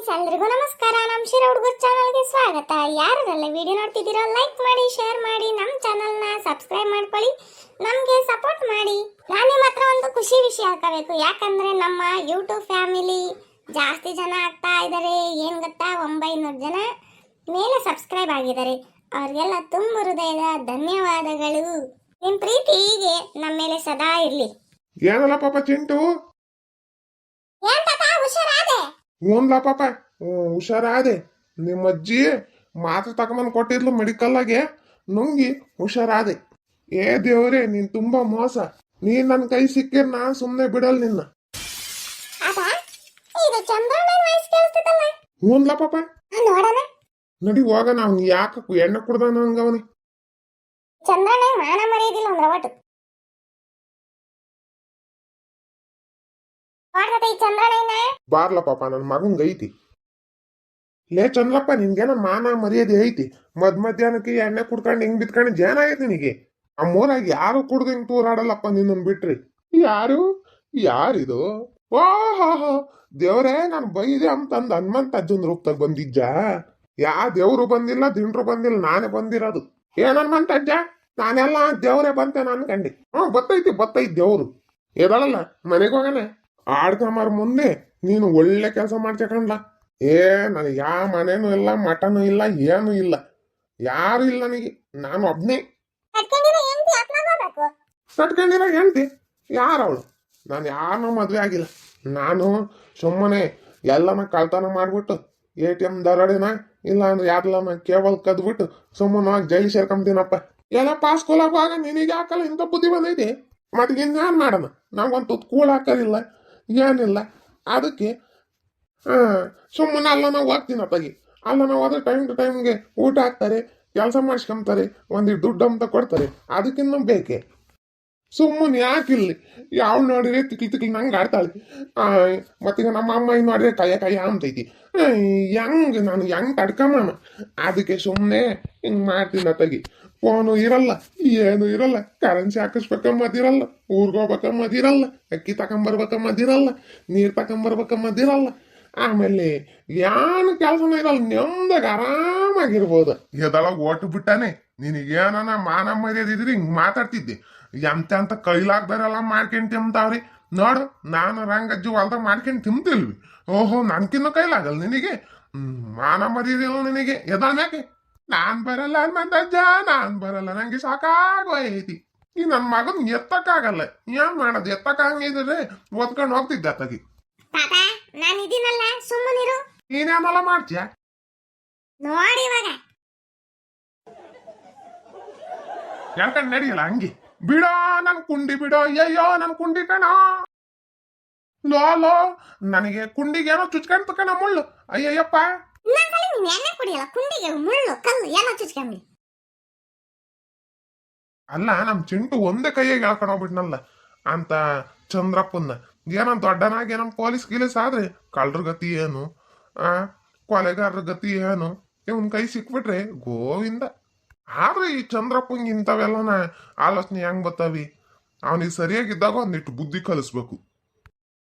Friends, ಎಲ್ರಿಗೂ ನಮಸ್ಕಾರ. ನಮ್ಮ ಶಿರ ಹುಡುಗರ ಚಾನಲ್ಗೆ ಸ್ವಾಗತ. ಯಾರೆಲ್ಲ ವಿಡಿಯೋ ನೋಡ್ತಿದ್ದೀರೋ ಲೈಕ್ ಮಾಡಿ, ಶೇರ್ ಮಾಡಿ, ನಮ್ಮ ಚಾನಲ್ನ ಸಬ್ಸ್ಕ್ರೈಬ್ ಮಾಡ್ಕೊಳ್ಳಿ, ನಮಗೆ ಸಪೋರ್ಟ್ ಮಾಡಿ. ನಾನು ನಿಮ್ಮ ಹತ್ರ ಒಂದು ಖುಷಿ ವಿಷಯ ಹಾಕಬೇಕು. ಯಾಕಂದ್ರೆ ನಮ್ಮ ಯೂಟ್ಯೂಬ್ ಫ್ಯಾಮಿಲಿ ಜಾಸ್ತಿ ಜನ ಆಗ್ತಾ ಇದ್ದಾರೆ. ಏನು ಗೊತ್ತಾ, 900 ಜನ ಮೇಲೆ ಸಬ್ಸ್ಕ್ರೈಬ್ ಆಗಿದ್ದಾರೆ. ಅವ್ರಿಗೆಲ್ಲ ತುಂಬ ಹೃದಯದ ಧನ್ಯವಾದಗಳು. ನಿಮ್ಮ ಪ್ರೀತಿ ಹೀಗೆ ನಮ್ಮ ಮೇಲೆ ಸದಾ ಇರಲಿ. ಏನಲ್ಲ ಪಾಪ ಚಿಂಟು, ಏನ್ ತಾತ ಹುಷಾರಾದೆ? ಹ್ಞೂನ್ಲ ಪಾಪ, ಹುಷಾರಾದೆ. ನಿಮ್ಮ ಅಜ್ಜಿ ಮಾತ್ರೆ ತಗೊಂಬಂದು ಕೊಟ್ಟಿದ್ಲು ಮೆಡಿಕಲ್ಲಾಗೆ, ನುಂಗಿ ಹುಷಾರಾದೆ. ಏ ದೇವ್ರೆ, ನೀನ್ ತುಂಬಾ ಮೋಸ. ನೀನ್ ನನ್ನ ಕೈ ಸಿಕ್ಕಿರ್ ನಾ ಸುಮ್ನೆ ಬಿಡಲ್ ನಿನ್ನ. ಹ್ಞೂನ್ಲ ಪಾಪ, ನಡಿ ಹೋಗೋಣ. ಅವ್ನು ಯಾಕೆ ಎಣ್ಣೆ ಕುಡ್ದಾನ ಹಂಗವನಿ. ಚಂದ್ರಣ್ಣ ಮಾನ ಮರೆಯೋದಿಲ್ಲ ಅಂದ್ರೆ ಒಟ್ಟು ಬಾರ್ಲ ಪಾಪ, ನನ್ನ ಮಗಂಗ ಐತಿ. ಲೇ ಚಂದ್ರಪ್ಪ, ನಿನ್ಗೇನ ಮಾನ ಮರ್ಯಾದೆ ಐತಿ? ಮಧ್ಯಾಹ್ನಕ್ಕೆ ಎಣ್ಣೆ ಕುಡ್ಕೊಂಡು ಹಿಂಗ್ ಬಿತ್ಕೊಂಡು ಜೇನ ಆಗೈತಿ ನಿನಗೆ. ನಮ್ಮೂರಾಗ ಯಾರು ಕುಡ್ದು ಹಿಂಗ್ ತೂರಾಡಲ್ಲಪ್ಪ ನಿನ್ನನ್ ಬಿಟ್ರಿ. ಯಾರಿದು? ಓಹೋ ದೇವ್ರೇ, ನಾನು ಬೈದೆ ಅಂತಂದ್ ಹನುಮಂತ ಅಜ್ಜನ್ ರೂಪದಾಗ ಬಂದಿಜ್ಜ. ಯಾ ದೇವ್ರು ಬಂದಿಲ್ಲ, ದಿಂಡ್ರು ಬಂದಿಲ್ಲ, ನಾನೇ ಬಂದಿರೋದು. ಏನ್ ಹನುಮಂತ ಅಜ್ಜ, ನಾನೆಲ್ಲ ದೇವ್ರೇ ಬಂತೇನ ಅನ್ಕಂಡಿ. ಬತ್ತೈತಿ ದೇವ್ರು. ಎದಳಲ್ಲ ಮನೆಗೆ ಹೋಗಣ. ಆಡ್ಕೊಂಬಾರ ಮುಂದೆ ನೀನು ಒಳ್ಳೆ ಕೆಲಸ ಮಾಡ್ತಕೊಂಡ್ಲ. ನನಗೆ ಯಾವ ಮನೇನೂ ಇಲ್ಲ, ಮಠನೂ ಇಲ್ಲ, ಏನೂ ಇಲ್ಲ, ಯಾರು ಇಲ್ಲ ನನಗೆ. ನಾನು ಒಬ್ನೇ ಕಟ್ಕೊಂಡಿರೋ ಹೆಂಡ್ತಿ. ಯಾರವಳು? ನಾನು ಯಾರನ್ನೂ ಮದ್ವೆ ಆಗಿಲ್ಲ. ನಾನು ಸುಮ್ಮನೆ ಎಲ್ಲನ ಕಳ್ತನ ಮಾಡ್ಬಿಟ್ಟು ATM ದರೋಡಿನ ಇಲ್ಲ ಅಂದ್ರೆ ಯಾರ್ಲನ ಕೇಬಲ್ ಕದ್ಬಿಟ್ಟು ಸುಮ್ಮನೆ ಜೈಲು ಸೇರ್ಕೊಂತೀನಪ್ಪ. ಎಲ್ಲ ಪಾಸ್ ಕೊಲಾಗುವಾಗ ನಿನಗೆ ಹಾಕಲ್ಲ ಇಂಥ ಬುದ್ಧಿ ಬಂದೈತಿ. ಮತ್ತೆ ಇನ್ಯಾನ್ ಮಾಡೋಣ? ನಮ್ಗೊಂದು ತುತ್ತು ಕೂಳ ಹಾಕೋದಿಲ್ಲ, ಏನಿಲ್ಲ. ಅದಕ್ಕೆ ಸುಮ್ಮನೆ ಅಲ್ಲನ ಹೋಗ್ತೀನಿ ತಗಿ. ಅಲ್ಲನ ಹೋದ್ರೆ ಟೈಮ್ ಟು ಟೈಮ್ಗೆ ಊಟ ಹಾಕ್ತಾರೆ, ಕೆಲಸ ಮಾಡಿಸ್ಕೊಂತಾರೆ, ಒಂದಿಟ್ಟು ದುಡ್ಡು ಅಂತ ಕೊಡ್ತಾರೆ. ಅದಕ್ಕಿನ್ನ ಬೇಕೆ. ಸುಮ್ಮನೆ ಯಾಕಿಲ್ಲಿ ಯಾವ ನೋಡಿದ್ರೆ ತಿಕ್ಲಿ ನಂಗೆ ಆಡ್ತಾಳೆ. ಮತ್ತೀಗ ನಮ್ಮ ಅಮ್ಮ ನೋಡಿದ್ರೆ ಕೈಯ ಅಂತೈತಿ. ನಾನು ಹೆಂಗ್ ತಡ್ಕೊಂಬ. ಅದಕ್ಕೆ ಸುಮ್ಮನೆ ಹಿಂಗೆ ಮಾಡ್ತೀನಿ ತಗಿ. ಫೋನು ಇರಲ್ಲ, ಏನು ಇರಲ್ಲ, ಕರೆನ್ಸಿ ಹಾಕಿಸ್ಬೇಕಮ್ಮದಿರಲ್ಲ, ಊರ್ಗೋಗ್ಬೇಕಮ್ಮದಿರಲ್ಲ, ಅಕ್ಕಿ ತಕೊಂಬರ್ಬೇಕಮ್ಮದಿರಲ್ಲ, ನೀರು ತಕೊಂಬರ್ಬೇಕಮ್ಮದಿರಲ್ಲ. ಆಮೇಲೆ ಏನು ಕೆಲಸನೂ ಇರಲ್ಲ, ನೆಮ್ಮದಾಗ ಆರಾಮಾಗಿರ್ಬೋದು. ಎದೊಳಗೆ ಓಟು ಬಿಟ್ಟಾನೆ. ನಿನಗೇನ ಮಾನ ಮರ್ಯಾದಿದ್ರೆ ಹಿಂಗೆ ಮಾತಾಡ್ತಿದ್ದೆ. ಎಂತ ಕೈಲಾಗ್ದಾರೆಲ್ಲ ಮಾಡ್ಕೊಂಡು ತಿಂತಾವ್ರಿ. ನೋಡು, ನಾನು ರಂಗಜ್ಜಿ ಹೊಲ್ದಾಗ ಮಾಡ್ಕೊಂಡು ತಿಂತಿಲ್ವಿ. ಓಹೋ, ನನ್ಕಿನ್ನೂ ಕೈಲಾಗಲ್ಲ ನಿನಗೆ. ಮಾನ ಮರ್ಯಾದಿಲ್ಲ ನಿನಗೆ. ಎದಳ್ಮ್ಯಾಕೆ ನಾನ್ ಬರಲ್ಲ ಹನುಮಂತಜ್ಜ, ನಾನ್ ಬರಲ್ಲ, ನಂಗೆ ಸಾಕಾಗೋಯ್ತಿ. ಈ ನನ್ ಮಗನ್ ಎತ್ತಕ್ಕಾಗಲ್ಲ. ಏನ್ ಮಾಡೋದು? ಎತ್ತಕ್ಕಾಗಿದ್ರೆ ಓದ್ಕೊಂಡು ಹೋಗ್ತಿದ್ದೆ ತಗಿ. ನೀನೇನೆಲ್ಲ ಮಾಡ್ತೀಯ ನೋಡಿ. ಹೇಳ್ಕೊಂಡು ನಡಿಯಲ್ಲ ಹಂಗೆ. ಬಿಡೋ ನನ್ ಕುಂಡಿ, ಬಿಡೋ. ಅಯ್ಯೋ ನನ್ ಕುಂಡಿ ಕಣ. ಲೋ ನನಗೆ ಕುಂಡಿಗೇನೋ ಚುಚ್ಕೊಂಡ್ ಕಣ ಮುಳ್ಳು. ಅಯ್ಯಯ್ಯಪ್ಪ, ಅಲ್ಲ ನಮ್ ಚಿಂಟು ಒಂದೇ ಕೈಯಾಗ ಹೇಳ್ಕೊಂಡು ಹೋಗ್ಬಿಟ್ನಲ್ಲ ಅಂತ ಚಂದ್ರಪ್ಪನ್ನ. ಏನೋ ದೊಡ್ಡನಾಗ ಏನೋ ಪೊಲೀಸ್ ಗೀಲೀಸ್ ಆದ್ರೆ ಕಳ್ರ ಗತಿ ಏನು, ಕೊಲೆಗಾರರ ಗತಿ ಏನು? ಇವನ್ ಕೈ ಸಿಕ್ಬಿಟ್ರೆ ಗೋವಿಂದ. ಆದ್ರೆ ಈ ಚಂದ್ರಪ್ಪಂಗೆ ಇಂಥವೆಲ್ಲನ ಆಲೋಚನೆ ಹೆಂಗ್ ಬತ್ತಾವಿ? ಅವನಿಗೆ ಸರಿಯಾಗಿದ್ದಾಗ ಒಂದಿಟ್ಟು ಬುದ್ಧಿ ಕಲಿಸ್ಬೇಕು.